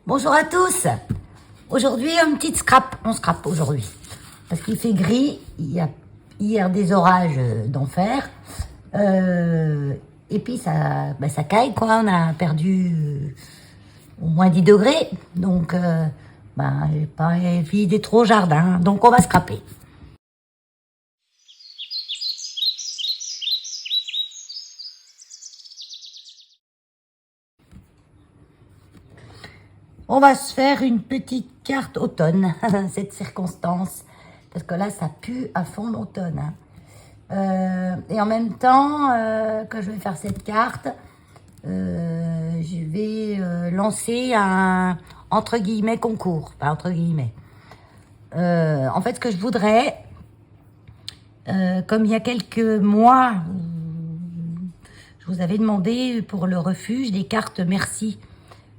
Bonjour à tous. Aujourd'hui, un petit scrap. On scrape aujourd'hui. Parce qu'il fait gris. Il y a hier des orages d'enfer. Et puis ça caille quoi. On a perdu au moins 10 degrés. Donc, j'ai pas vidé trop au jardin. Donc, on va scraper. On va se faire une petite carte automne, cette circonstance, parce que là, ça pue à fond l'automne. Et en même temps que je vais faire cette carte, je vais lancer un, entre guillemets, concours. Pas entre guillemets. En fait, ce que je voudrais, comme il y a quelques mois, je vous avais demandé pour le refuge des cartes merci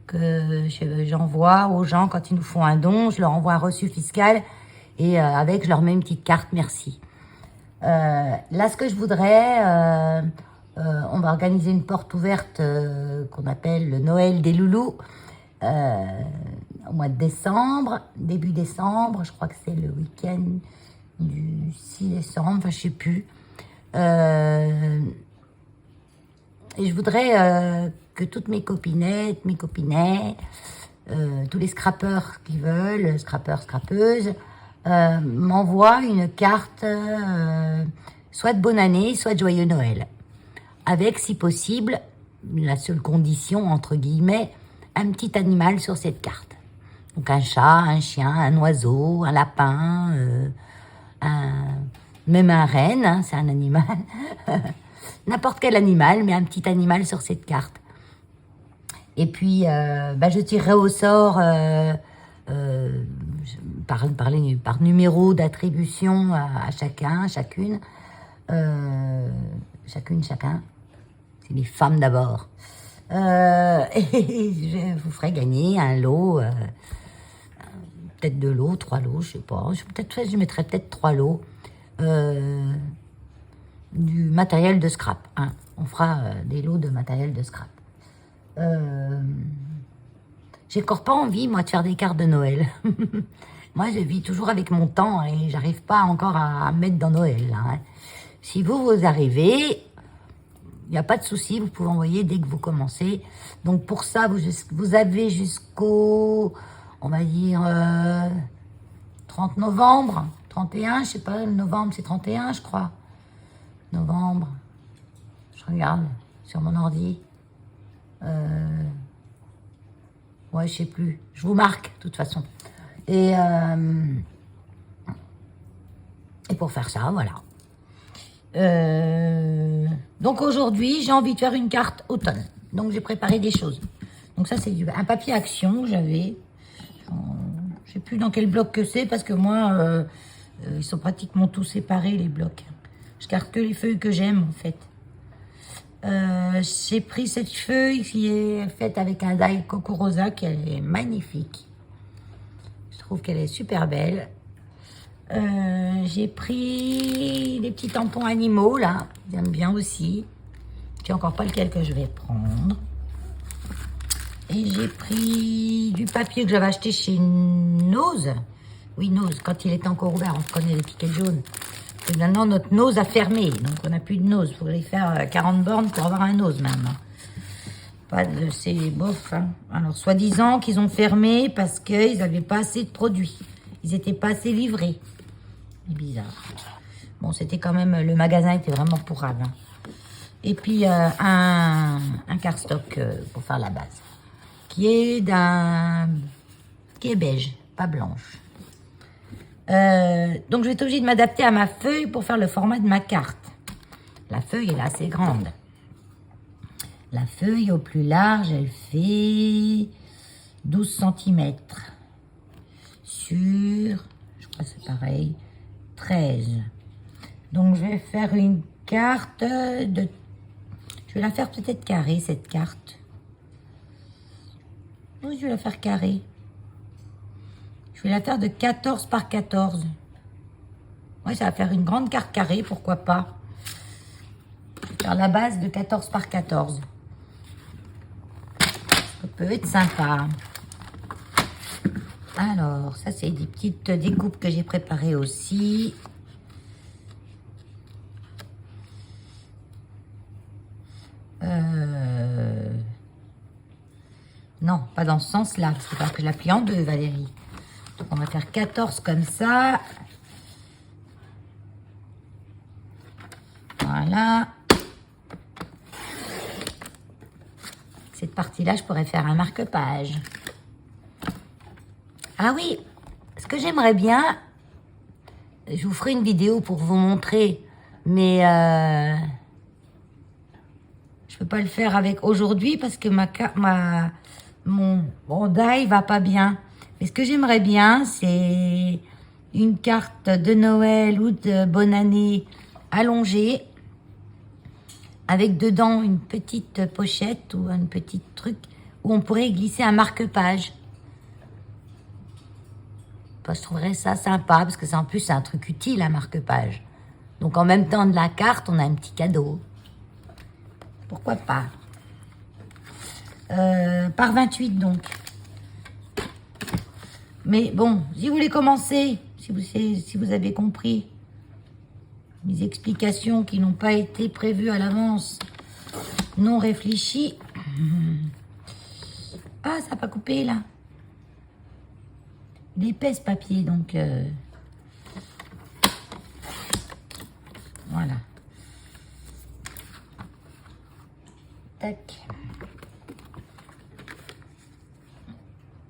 que j'envoie aux gens quand ils nous font un don. Je leur envoie un reçu fiscal et avec, je leur mets une petite carte merci. Là, ce que je voudrais, on va organiser une porte ouverte qu'on appelle le Noël des loulous au mois de décembre, début décembre. Je crois que c'est le week-end du 6 décembre, enfin je sais plus. Et je voudrais que toutes mes copinettes, mes copinets, tous les scrappeurs qui veulent, scrappeurs, scrappeuses, m'envoient une carte soit de bonne année, soit de joyeux Noël. Avec, si possible, la seule condition, entre guillemets, un petit animal sur cette carte. Donc un chat, un chien, un oiseau, un lapin, même un renne, hein, c'est un animal. N'importe quel animal, mais un petit animal sur cette carte. Et puis, je tirerai au sort par numéro d'attribution à chacun, chacune. Chacun. C'est les femmes d'abord. Et je vous ferai gagner un lot, peut-être 2 lots, 3 lots, je sais pas. Je mettrai peut-être 3 lots. Du matériel de scrap. Hein. On fera des lots de matériel de scrap. J'ai encore pas envie, moi, de faire des cartes de Noël. Moi, je vis toujours avec mon temps et j'arrive pas encore à me mettre dans Noël. Là, hein. Si vous arrivez, il n'y a pas de souci, vous pouvez envoyer dès que vous commencez. Donc, pour ça, vous avez jusqu'au, on va dire, 30 novembre, 31, je sais pas, novembre, c'est 31, je crois. Novembre, je regarde sur mon ordi. Ouais, je sais plus. Je vous marque, de toute façon. Et pour faire ça, voilà. Donc aujourd'hui, j'ai envie de faire une carte automne. Donc j'ai préparé des choses. Donc ça, c'est un papier action que j'avais. Je sais plus dans quel bloc que c'est, parce que moi, ils sont pratiquement tous séparés, les blocs. Je garde que les feuilles que j'aime, en fait. J'ai pris cette feuille qui est faite avec un die Coco Rosa, qui est magnifique. Je trouve qu'elle est super belle. J'ai pris des petits tampons animaux, là. J'aime bien aussi. Je sais encore pas lequel que je vais prendre. Et j'ai pris du papier que j'avais acheté chez Nose. Oui, Nose, quand il était encore ouvert, on connaît les piquets jaunes. Et maintenant, notre nose a fermé, donc on n'a plus de nose. Il faudrait faire 40 bornes pour avoir un nose maintenant. Pas de ces bof. Hein. Alors, soi-disant qu'ils ont fermé parce qu'ils n'avaient pas assez de produits. Ils n'étaient pas assez livrés. C'est bizarre. Bon, c'était quand même, le magasin était vraiment pourrave. Hein. Et puis, un cardstock pour faire la base. Qui est beige, pas blanche. Donc je vais être obligée de m'adapter à ma feuille pour faire le format de ma carte. La feuille elle est assez grande. La feuille au plus large, elle fait 12 cm. Sur, je crois que c'est pareil, 13. Donc je vais faire une carte de... Je vais la faire peut-être carrée, cette carte. Oui, je vais la faire carrée. Je vais la faire de 14 par 14. Ouais, ça va faire une grande carte carrée, pourquoi pas. Je vais faire la base de 14 par 14. Ça peut être sympa. Alors, ça, c'est des petites découpes que j'ai préparées aussi. Non, pas dans ce sens-là. Parce qu'il faut que je la plie en deux, Valérie. Donc, on va faire 14 comme ça. Voilà. Cette partie-là, je pourrais faire un marque-page. Ah oui, ce que j'aimerais bien, je vous ferai une vidéo pour vous montrer, mais je peux pas le faire avec aujourd'hui parce que mon die va pas bien. Mais ce que j'aimerais bien, c'est une carte de Noël ou de bonne année allongée, avec dedans une petite pochette ou un petit truc où on pourrait glisser un marque-page. Je trouverais ça sympa parce que en plus c'est un truc utile, un marque-page. Donc en même temps de la carte, on a un petit cadeau. Pourquoi pas. Par 28 donc. Mais bon, si vous voulez commencer, si vous avez compris mes explications qui n'ont pas été prévues à l'avance, non réfléchies. Ah, ça n'a pas coupé là. L'épaisse papier, donc voilà. Tac.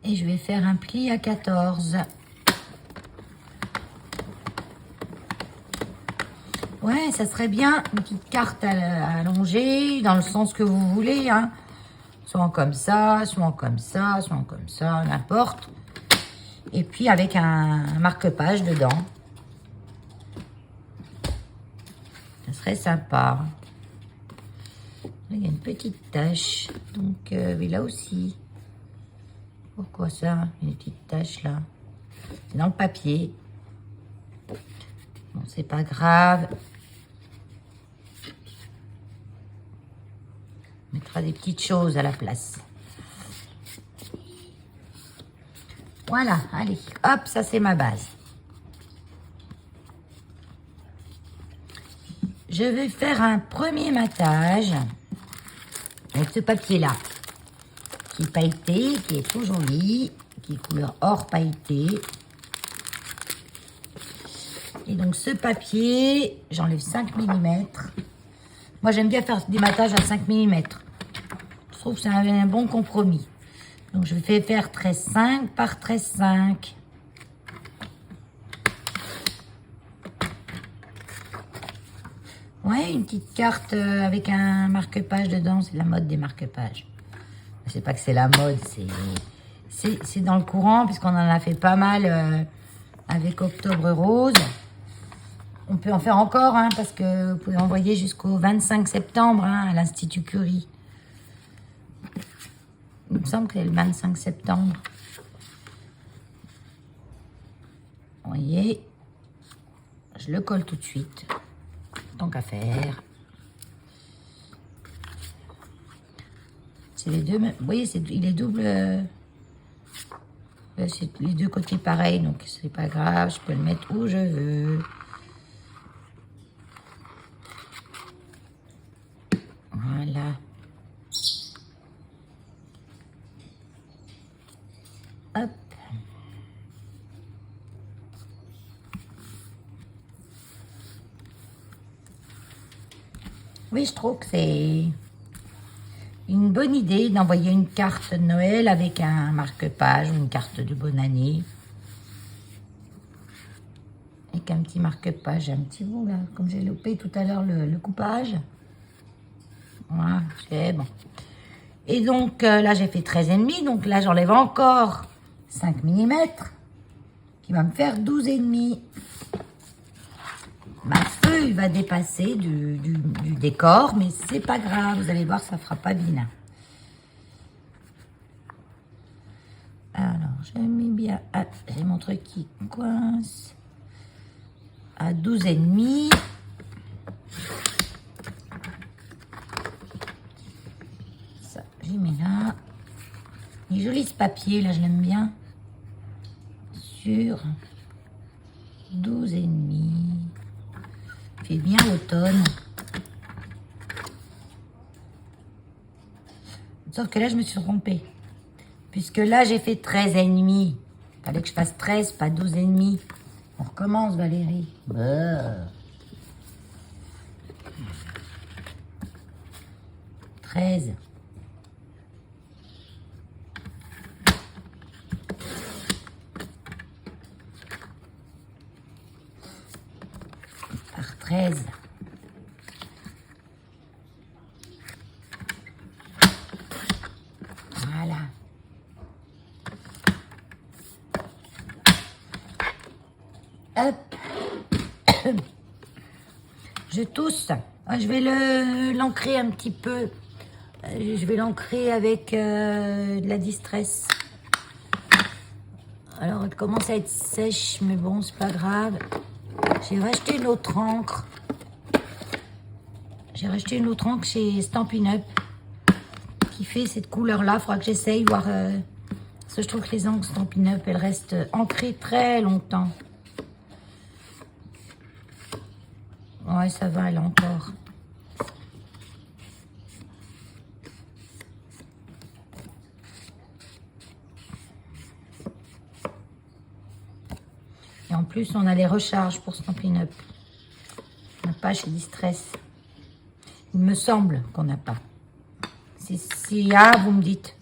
Et je vais faire un pli à 14. Ouais, ça serait bien une petite carte allongée dans le sens que vous voulez, hein. Soit comme ça, soit comme ça, soit comme ça, n'importe. Et puis avec un marque-page dedans. Ça serait sympa. Il y a une petite tache. Donc là aussi. Pourquoi ça? Une petite tache là. C'est dans le papier. Bon, c'est pas grave. On mettra des petites choses à la place. Voilà, allez, hop, ça c'est ma base. Je vais faire un premier matage avec ce papier-là, qui est pailleté, qui est tout joli, qui est couleur or pailleté. Et donc ce papier, j'enlève 5 mm. Moi j'aime bien faire des matages à 5 mm. Je trouve que c'est un bon compromis. Donc je vais faire 13,5 par 13,5. Ouais, une petite carte avec un marque-page dedans. C'est la mode des marque-pages. C'est pas que c'est la mode, c'est dans le courant, puisqu'on en a fait pas mal avec Octobre Rose. On peut en faire encore, hein, parce que vous pouvez envoyer jusqu'au 25 septembre hein, à l'Institut Curie. Il me semble que c'est le 25 septembre. Vous voyez, je le colle tout de suite. Tant qu'à faire. C'est les deux, vous voyez, il est double. C'est les deux côtés pareils, donc c'est pas grave, je peux le mettre où je veux. Voilà. Hop. Oui, je trouve que c'est une bonne idée d'envoyer une carte de Noël avec un marque-page ou une carte de bonne année. Avec un petit marque-page, un petit bout là, comme j'ai loupé tout à l'heure le coupage. Voilà, c'est bon. Et donc là, j'ai fait 13,5, donc là, j'enlève encore 5 mm, qui va me faire 12,5. Ma feuille va dépasser du décor, mais c'est pas grave, vous allez voir, ça fera pas vilain. Alors, j'ai mis bien, j'ai mon truc qui coince à 12,5. Ça, j'y mets là. Il est joli ce papier, là, je l'aime bien. sur 12,5. Il fait bien l'automne. Sauf que là, je me suis trompée. Puisque là, j'ai fait 13,5. Il fallait que je fasse 13, pas 12,5. On recommence, Valérie. Bah. 13. Par 13. Voilà. Hop. Je tousse. Je vais l'ancrer un petit peu. Je vais l'ancrer avec de la distress. Alors, elle commence à être sèche, mais bon, c'est pas grave. J'ai racheté une autre encre. J'ai racheté une autre encre chez Stampin' Up qui fait cette couleur-là. Il faudra que j'essaye, voir. Parce que je trouve que les encres Stampin' Up, elles restent ancrées très longtemps. Ouais, ça va, elle a encore. Et en plus, on a les recharges pour Stampin' Up. On n'a pas chez Distress. Il me semble qu'on n'a pas. Si ah, vous me dites.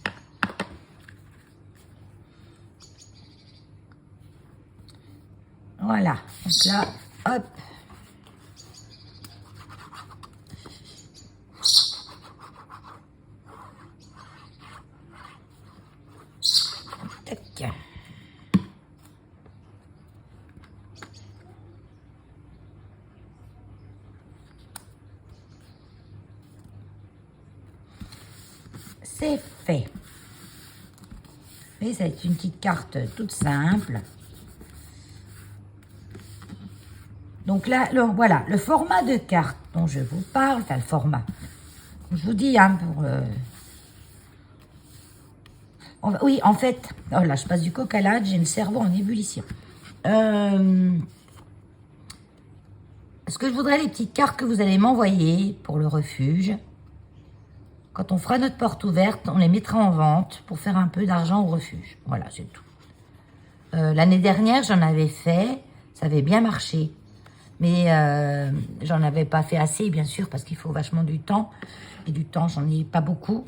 Voilà. Donc là, hop. Tac. C'est fait. Et ça va être une petite carte toute simple. Donc là, voilà, le format de carte dont je vous parle, enfin le format. Je vous dis, hein, oui, en fait, oh là, je passe du coq à l'âne, j'ai le cerveau en ébullition. Ce que je voudrais, les petites cartes que vous allez m'envoyer pour le refuge, quand on fera notre porte ouverte, on les mettra en vente pour faire un peu d'argent au refuge. Voilà, c'est tout. L'année dernière, j'en avais fait, ça avait bien marché. Mais j'en avais pas fait assez, bien sûr, parce qu'il faut vachement du temps. Et du temps, j'en ai pas beaucoup.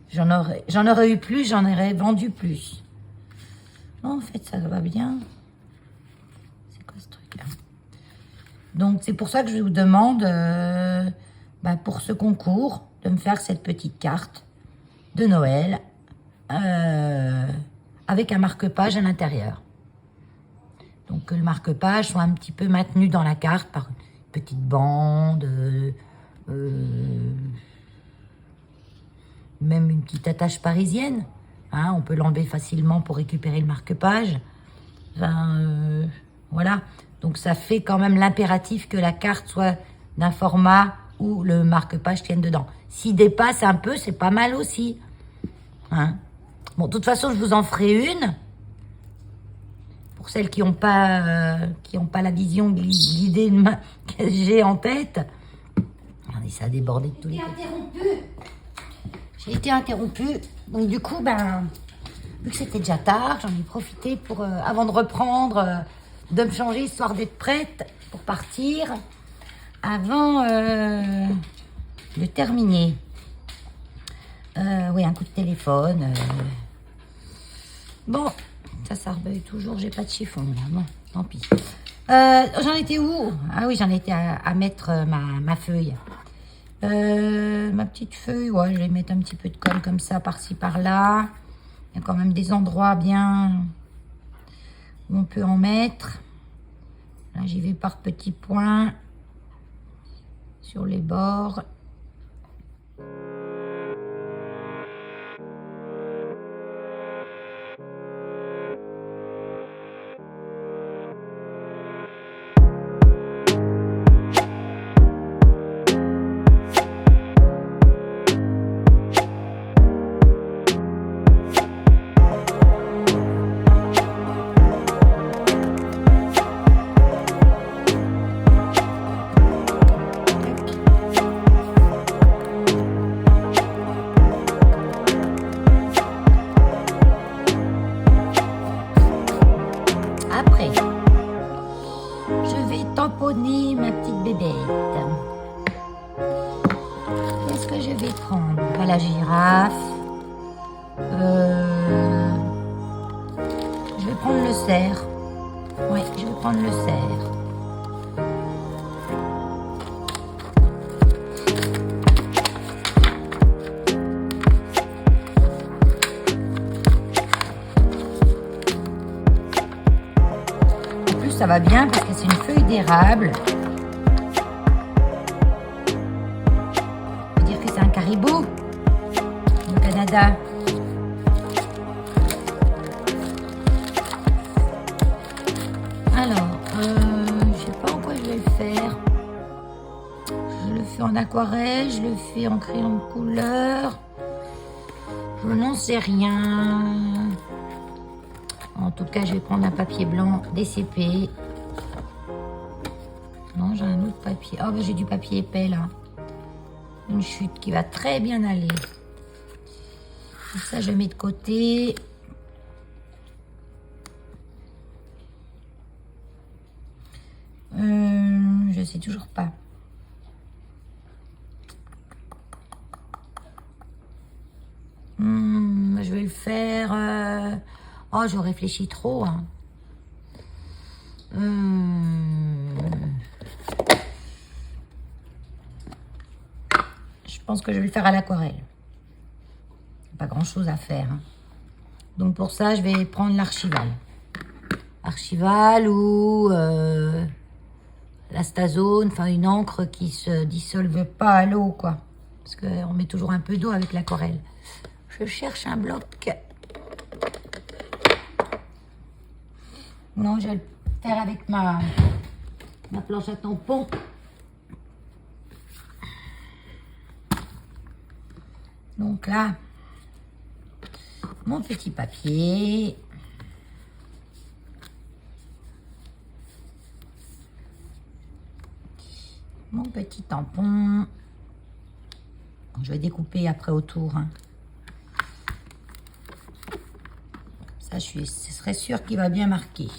J'en aurais eu plus, j'en aurais vendu plus. Non, en fait, ça va bien. C'est quoi ce truc-là? Donc, c'est pour ça que je vous demande, pour ce concours, de me faire cette petite carte de Noël avec un marque-page à l'intérieur. Donc, que le marque-page soit un petit peu maintenu dans la carte par une petite bande, même une petite attache parisienne. Hein, on peut l'enlever facilement pour récupérer le marque-page. Enfin, voilà. Donc, ça fait quand même l'impératif que la carte soit d'un format où le marque-page tienne dedans. S'il dépasse un peu, c'est pas mal aussi. Hein. Bon, de toute façon, je vous en ferai une. Pour celles qui n'ont pas la vision de l'idée que j'ai en tête. Regardez, ça a débordé de tous les côtés. J'ai été interrompue. Donc du coup, vu que c'était déjà tard, j'en ai profité pour, avant de reprendre, de me changer, histoire d'être prête pour partir, avant de terminer. Oui, un coup de téléphone. Bon. Ça rebeuille toujours, j'ai pas de chiffon là, bon, tant pis. J'en étais où? Ah oui, j'en étais à mettre ma feuille. Ma petite feuille, ouais, je vais mettre un petit peu de colle comme ça, par-ci, par-là. Il y a quand même des endroits bien où on peut en mettre. Là, j'y vais par petits points sur les bords. la girafe. Je vais prendre le cerf. Oui, je vais prendre le cerf. En plus, ça va bien parce que c'est une feuille d'érable. On peut dire que c'est un caribou au Canada. Alors, je sais pas en quoi je vais le faire. Je le fais en aquarelle, je le fais en crayon de couleur. Je n'en sais rien. En tout cas, je vais prendre un papier blanc DCP. Non, j'ai un autre papier. Oh, j'ai du papier épais là. Une chute qui va très bien aller. Ça, je mets de côté. Je sais toujours pas. Je vais le faire. Oh, je réfléchis trop. Hein. Je pense que je vais le faire à l'aquarelle. Pas grand chose à faire. Hein. Donc pour ça, je vais prendre l'archival. Archival ou l'astazone, enfin une encre qui se dissolve pas à l'eau, quoi. Parce qu'on met toujours un peu d'eau avec l'aquarelle. Je cherche un bloc. Non, je vais le faire avec ma planche à tampons. Donc là, mon petit papier. Mon petit tampon. Je vais découper après autour. Hein. Comme ça, ce serait sûr qu'il va bien marquer.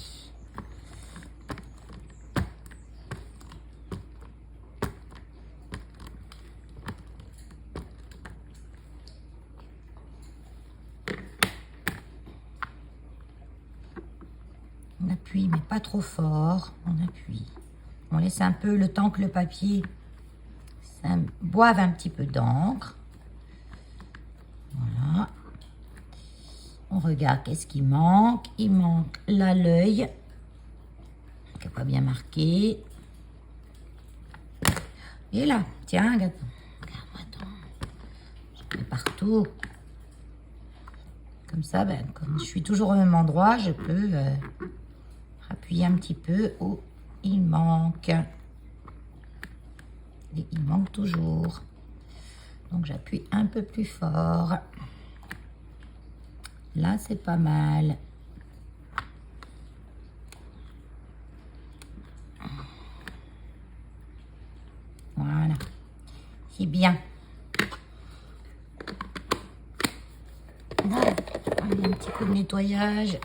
On appuie, mais pas trop fort. On appuie. On laisse un peu le temps que le papier boive un petit peu d'encre. Voilà. On regarde qu'est-ce qui manque. Il manque là l'œil, qui n'est pas bien marqué. Et là, tiens, regarde-moi, je mets partout. Comme ça, ben, comme je suis toujours au même endroit, je peux appuyer un petit peu où il manque. Et il manque toujours. Donc j'appuie un peu plus fort. Là, c'est pas mal. Voilà. C'est bien. Voilà. Un petit coup de nettoyage.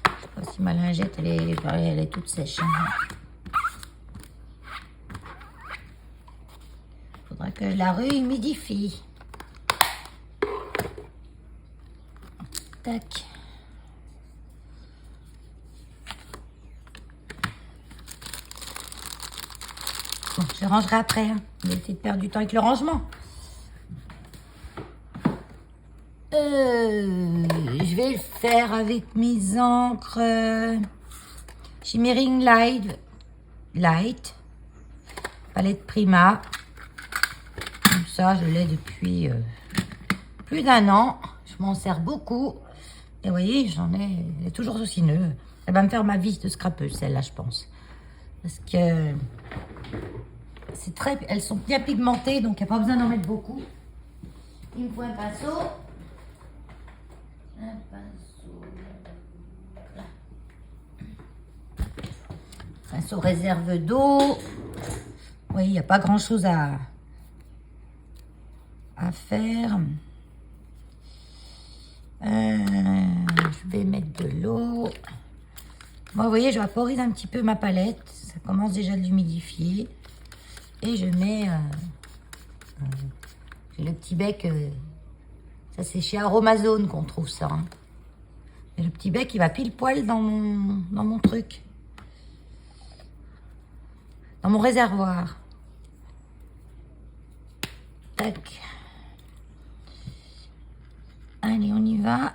Je sais pas si ma lingette, elle est toute sèche. Hein. Faudra que je la réhumidifie. Tac. Bon, je rangerai après. Hein. Je vais essayer de perdre du temps avec le rangement. Je vais le faire avec mes encres Shimmering Light. Palette Prima. Comme ça, je l'ai depuis plus d'1 an. Je m'en sers beaucoup. Et vous voyez, elle est toujours aussi neuve. Elle va me faire ma vis de scrapeuse, celle-là, je pense. Parce que elles sont bien pigmentées, donc il n'y a pas besoin d'en mettre beaucoup. Il me faut un pinceau. Un pinceau. Là. Pinceau réserve d'eau. Oui, il n'y a pas grand-chose à faire. Je vais mettre de l'eau. Moi, vous voyez, je vaporise un petit peu ma palette. Ça commence déjà de l'humidifier. Et je mets J'ai le petit bec, ça c'est chez Aromazone qu'on trouve ça. Hein. Et le petit bec, il va pile poil dans mon truc. Dans mon réservoir. Tac. Allez, on y va.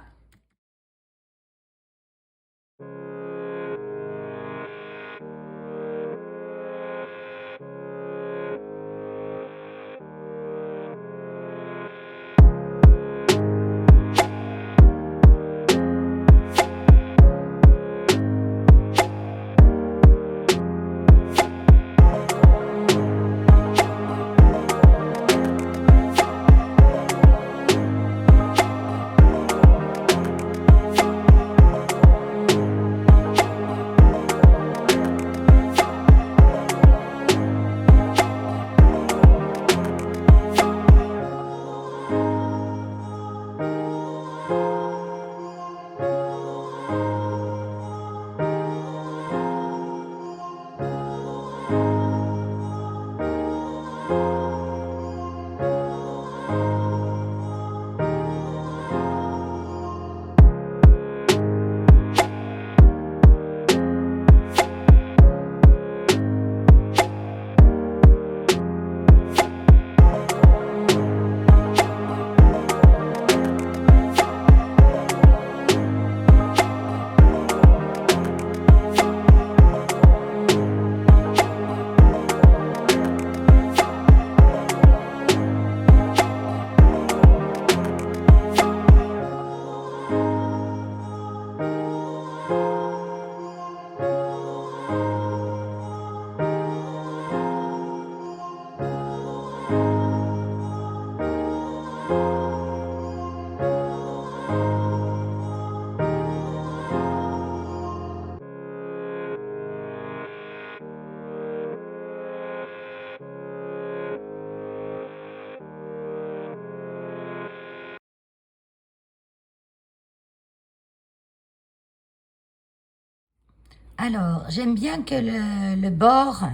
Alors, j'aime bien que le bord,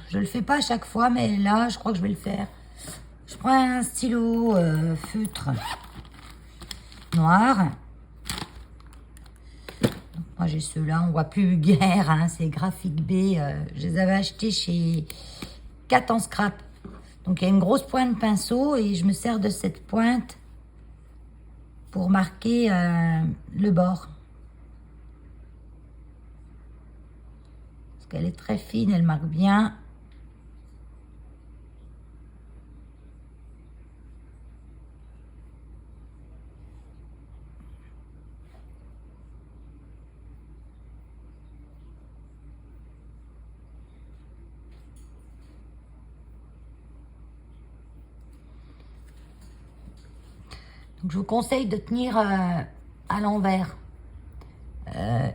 je le fais pas à chaque fois, mais là, je crois que je vais le faire. Je prends un stylo feutre noir. Donc, moi, j'ai ceux-là, on voit plus guère, hein, c'est Graphic B. Je les avais achetés chez Cat en Scrap. Donc, il y a une grosse pointe pinceau et je me sers de cette pointe pour marquer le bord. Parce qu'elle est très fine, elle marque bien. Donc, je vous conseille de tenir à l'envers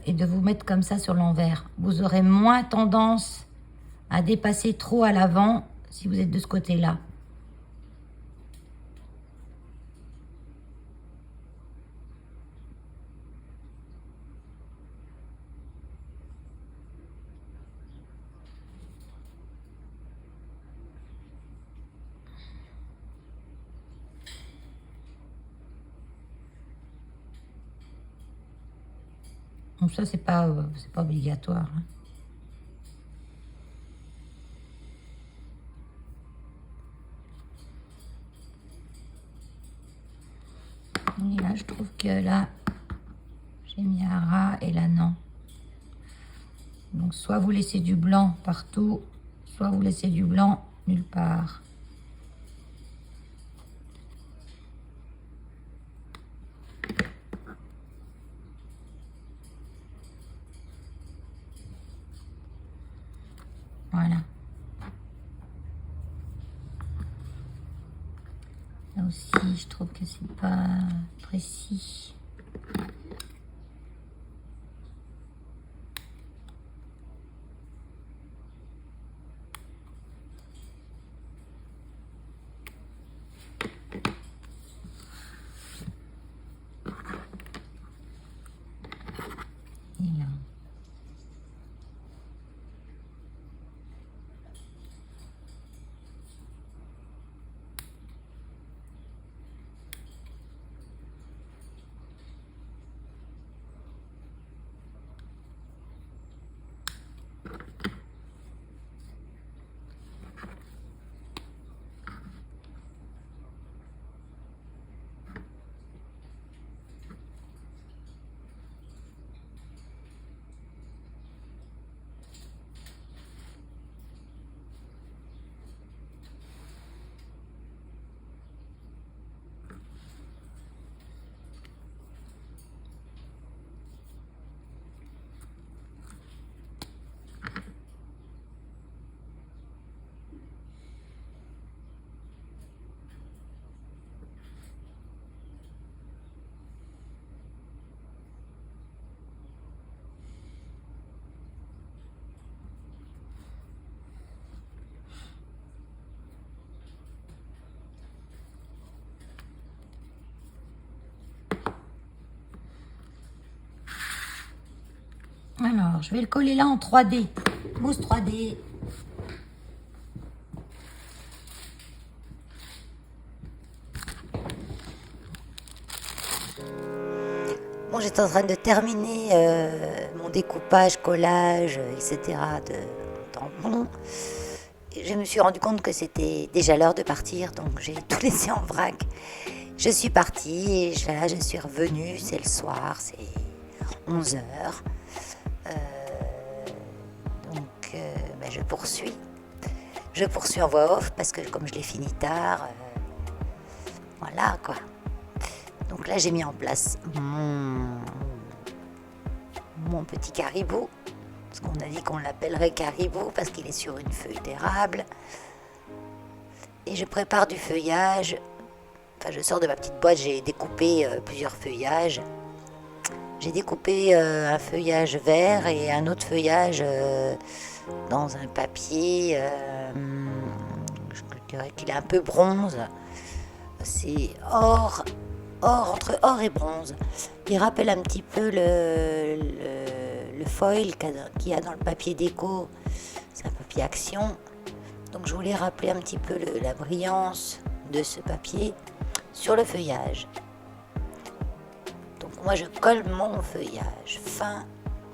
et de vous mettre comme ça sur l'envers. Vous aurez moins tendance à dépasser trop à l'avant si vous êtes de ce côté-là. Donc ça, c'est pas obligatoire. Hein. Et là, je trouve que là, j'ai mis un ras et là, non. Donc, soit vous laissez du blanc partout, soit vous laissez du blanc nulle part. Voilà. Là aussi, je trouve que c'est pas précis. Et là. Alors, je vais le coller là en 3D. Mousse 3D. Bon, j'étais en train de terminer mon découpage, collage, etc. de tampons. Et je me suis rendu compte que c'était déjà l'heure de partir, donc j'ai tout laissé en vrac. Je suis partie et là, je suis revenue, c'est le soir, c'est 11 heures. Donc, je poursuis. Je poursuis en voix off parce que comme je l'ai fini tard, voilà quoi. Donc là, j'ai mis en place mon petit caribou. Parce qu'on a dit qu'on l'appellerait caribou parce qu'il est sur une feuille d'érable. Et je prépare du feuillage. Enfin, je sors de ma petite boîte, j'ai découpé plusieurs feuillages. J'ai découpé un feuillage vert et un autre feuillage dans un papier, je dirais qu'il est un peu bronze. C'est or, entre or et bronze. Il rappelle un petit peu le foil qu'il y a dans le papier déco. C'est un papier action. Donc je voulais rappeler un petit peu la brillance de ce papier sur le feuillage. Donc moi je colle mon feuillage fin,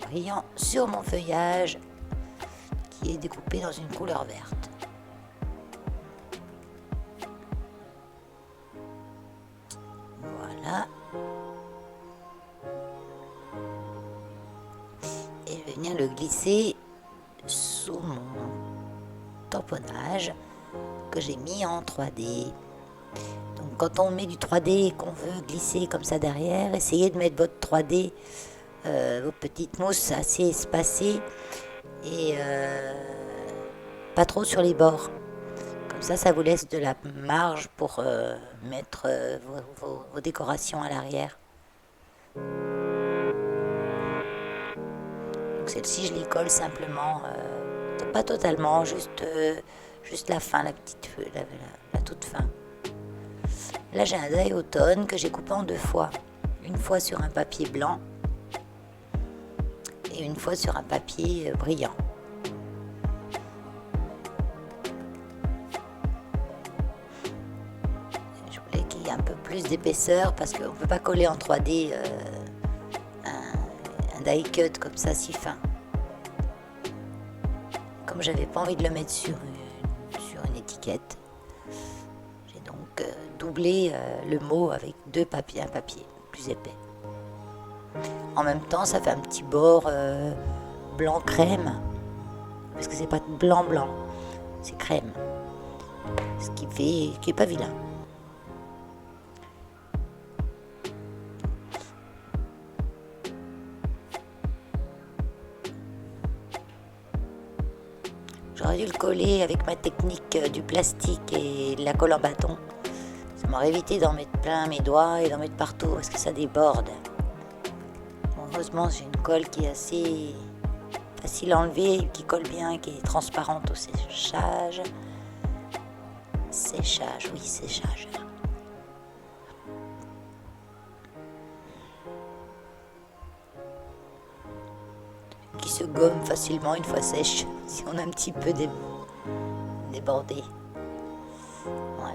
brillant sur mon feuillage qui est découpé dans une couleur verte. Voilà. Et je vais venir le glisser sous mon tamponnage que j'ai mis en 3D. Donc quand on met du 3D et qu'on veut glisser comme ça derrière, essayez de mettre votre 3D, vos petites mousses assez espacées et pas trop sur les bords. Comme ça vous laisse de la marge pour mettre vos décorations à l'arrière. Donc celle-ci, je les colle simplement, pas totalement, juste la fin, la petite feuille, la toute fin. Là, j'ai un die automne que j'ai coupé en 2 fois. Une fois sur un papier blanc et une fois sur un papier brillant. Je voulais qu'il y ait un peu plus d'épaisseur parce qu'on ne peut pas coller en 3D un die cut comme ça si fin. Comme j'avais pas envie de le mettre sur une étiquette, j'ai donc doublé le mot avec un papier plus épais. En même temps, ça fait un petit bord blanc crème, parce que c'est pas blanc, c'est crème, ce qui est pas vilain. J'aurais dû le coller avec ma technique du plastique et de la colle en bâton. Ça m'aurait évité d'en mettre plein mes doigts et d'en mettre partout parce que ça déborde. Bon, heureusement, j'ai une colle qui est assez facile à enlever, qui colle bien, qui est transparente au séchage. Séchage. Qui se gomme facilement une fois sèche, si on a un petit peu débordé. Voilà.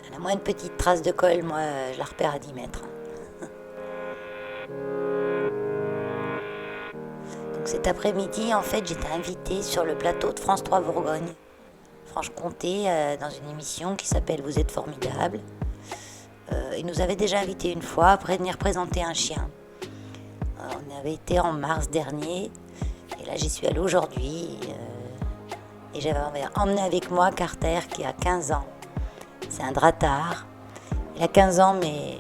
À la moindre petite trace de colle, moi, je la repère à 10 mètres. Donc cet après-midi, en fait, j'étais invitée sur le plateau de France 3 Bourgogne, Franche-Comté, dans une émission qui s'appelle Vous êtes formidable. Il nous avait déjà invité une fois après venir présenter un chien. On avait été en mars dernier et là j'y suis allée aujourd'hui et j'avais emmené avec moi Carter qui a 15 ans. C'est un drattard. Il a 15 ans mais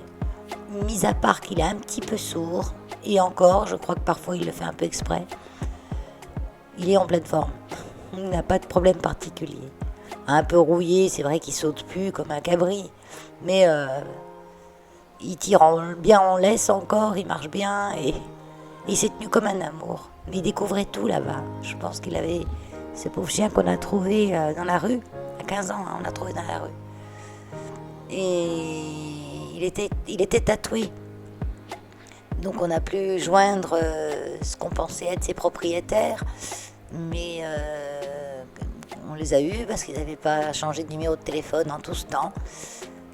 mis à part qu'il est un petit peu sourd et encore je crois que parfois il le fait un peu exprès. Il est en pleine forme. Il n'a pas de problème particulier. Un peu rouillé, c'est vrai qu'il saute plus comme un cabri mais il tire bien en laisse encore, il marche bien et il s'est tenu comme un amour. Il découvrait tout là-bas. Je pense qu'il avait ce pauvre chien qu'on a trouvé dans la rue, à 15 ans, on l'a trouvé dans la rue. Et il était tatoué. Donc on a pu joindre ce qu'on pensait être ses propriétaires, mais on les a eus parce qu'ils n'avaient pas changé de numéro de téléphone en tout ce temps.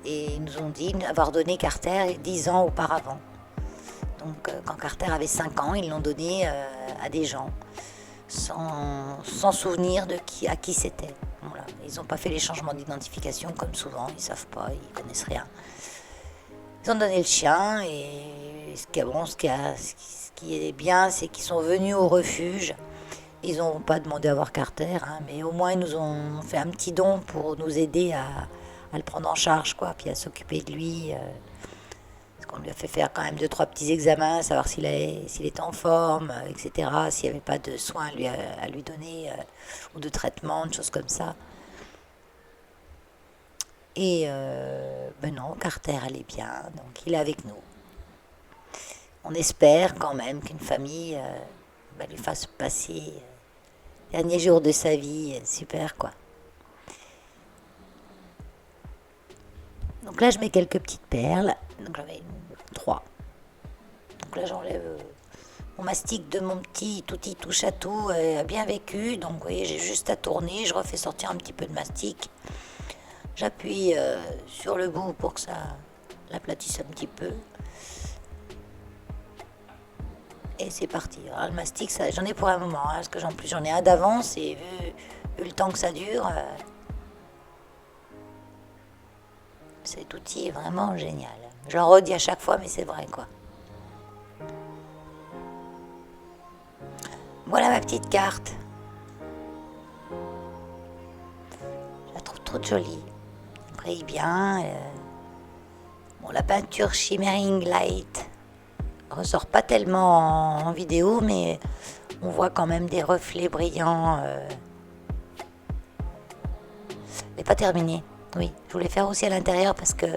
Et ils nous ont dit avoir donné Carter 10 ans auparavant. Donc quand Carter avait 5 ans, ils l'ont donné à des gens, sans souvenir à qui c'était. Voilà. Ils n'ont pas fait les changements d'identification comme souvent, ils ne savent pas, ils ne connaissent rien. Ils ont donné le chien et ce qui est bien, c'est qu'ils sont venus au refuge. Ils n'ont pas demandé à voir Carter, hein, mais au moins ils nous ont fait un petit don pour nous aider à le prendre en charge, quoi, puis à s'occuper de lui. Parce qu'on lui a fait faire quand même 2-3 petits examens, savoir s'il était en forme, etc. S'il n'y avait pas de soins à lui donner, ou de traitement, de choses comme ça. Et ben non, Carter allait bien, donc il est avec nous. On espère quand même qu'une famille lui fasse passer les derniers jours de sa vie super, quoi. Donc là, je mets quelques petites perles. Donc j'en mets 3. Donc là, j'enlève mon mastic de mon petit touti touche à tout. A bien vécu. Donc vous voyez, j'ai juste à tourner. Je refais sortir un petit peu de mastic. J'appuie sur le bout pour que ça l'aplatisse un petit peu. Et c'est parti. Alors, le mastic, j'en ai pour un moment. Hein, parce que en plus, j'en ai un d'avance. Et vu le temps que ça dure... cet outil est vraiment génial. Je le redis à chaque fois, mais c'est vrai, quoi. Voilà ma petite carte. Je la trouve trop jolie. Elle brille bien. Bon, la peinture Shimmering Light ressort pas tellement en vidéo, mais on voit quand même des reflets brillants. Elle n'est pas terminée. Oui, je voulais faire aussi à l'intérieur parce que,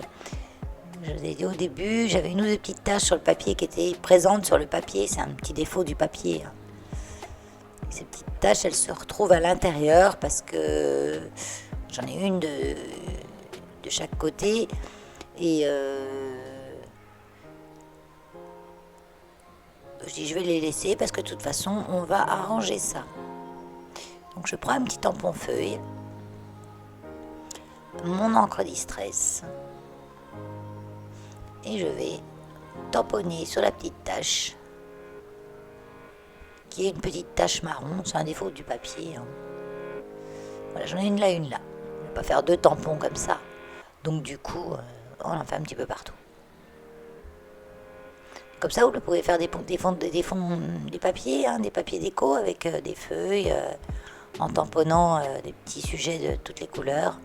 je vous ai dit au début, j'avais une ou deux petites taches sur le papier qui étaient présentes sur le papier. C'est un petit défaut du papier. Hein. Ces petites taches, elles se retrouvent à l'intérieur parce que j'en ai une de chaque côté. Et je dis, je vais les laisser parce que de toute façon, on va arranger ça. Donc je prends un petit tampon feuille. Mon encre distress et je vais tamponner sur la petite tache qui est une petite tache marron, c'est un défaut du papier. Hein. Voilà, j'en ai une là. Je ne vais pas faire 2 tampons comme ça, donc du coup on en fait un petit peu partout. Comme ça vous pouvez faire des papiers, hein, des papiers déco avec des feuilles en tamponnant des petits sujets de toutes les couleurs.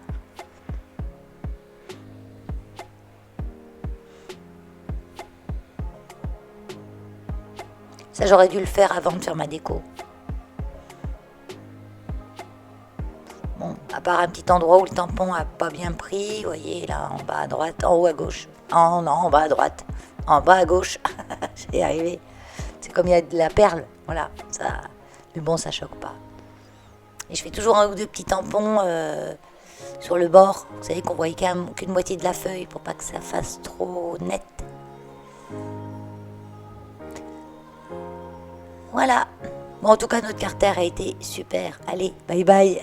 Ça, j'aurais dû le faire avant de faire ma déco. Bon, à part un petit endroit où le tampon a pas bien pris, vous voyez, là, en bas à droite, en haut à gauche. Oh non, en bas à droite. En bas à gauche. J'ai arrivé. C'est comme il y a de la perle, voilà. Ça, mais bon, ça choque pas. Et je fais toujours 1 ou 2 petits tampons sur le bord. Vous savez qu'on voit qu'une moitié de la feuille pour pas que ça fasse trop net. Voilà. Bon, en tout cas, notre Carter a été super. Allez, bye bye.